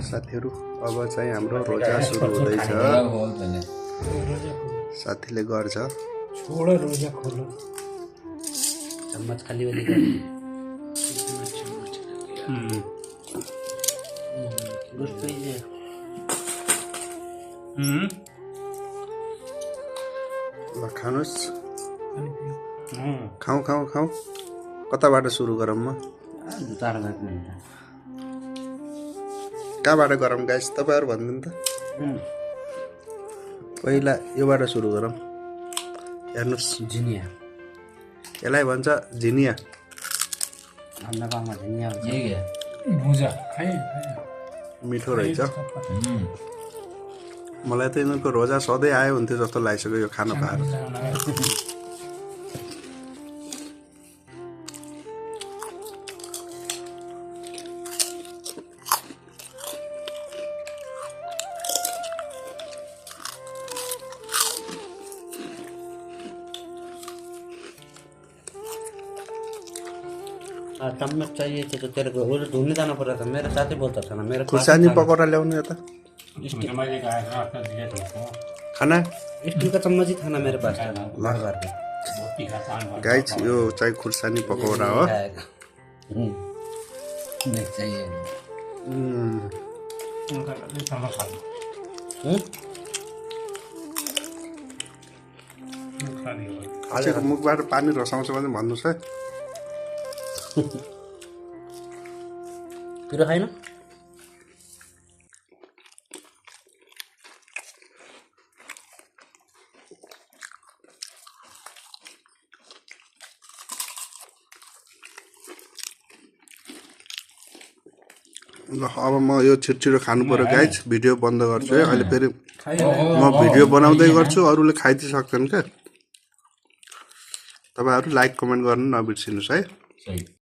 साथीहरु अब चाहिँ हाम्रो रोजा सुरु हुँदैछ। साथीले गर्छ छोडो रोजा खोलो चम्मच खाली वाली कर गुड पे ल खानुस् खाऊ खाऊ खाऊ कताबाट सुरु गरौँ म कहाँबाट गरौँ गाइस तपाईहरु भन्दिनु त पहिला योबाट सुरु गरौँ हेर्नुस् जिनिया यसलाई भन्छ झिनिया हाम्रो गाउँमा झिनिया भन्छ भुजा खाए मिठो रहेछ मलाई त यिनीहरुको रोजा सधैँ आयो हुन्थ्यो जस्तो लागिसक्यो यो खाना पाएर चम्मच चाहिए थे तो तेरे को वो ढूंढने जाना पड़ रहा था मेरे साथ ही बोलता था ना मेरे खुर्सानी पकौडा ल्याउनु यता खाना स्टील का चम्मच ही था ना मेरे पास गाइस यो चाहिँ खुर्सानी पकौडा हो नहीं चाहिए आजको मुखबाट पानी रसाउँछ भने भन्नुस् है पिरो खाएन ल अब म यो छिटो खानु पर्यो गाइस भिडियो बन्द गर्छु है अहिले फेरि म भिडियो बनाउँदै गर्छु अरूले खाइदिइ सक्छन् के तपाईहरु लाइक कमेन्ट गर्न नबिर्सिनुस् है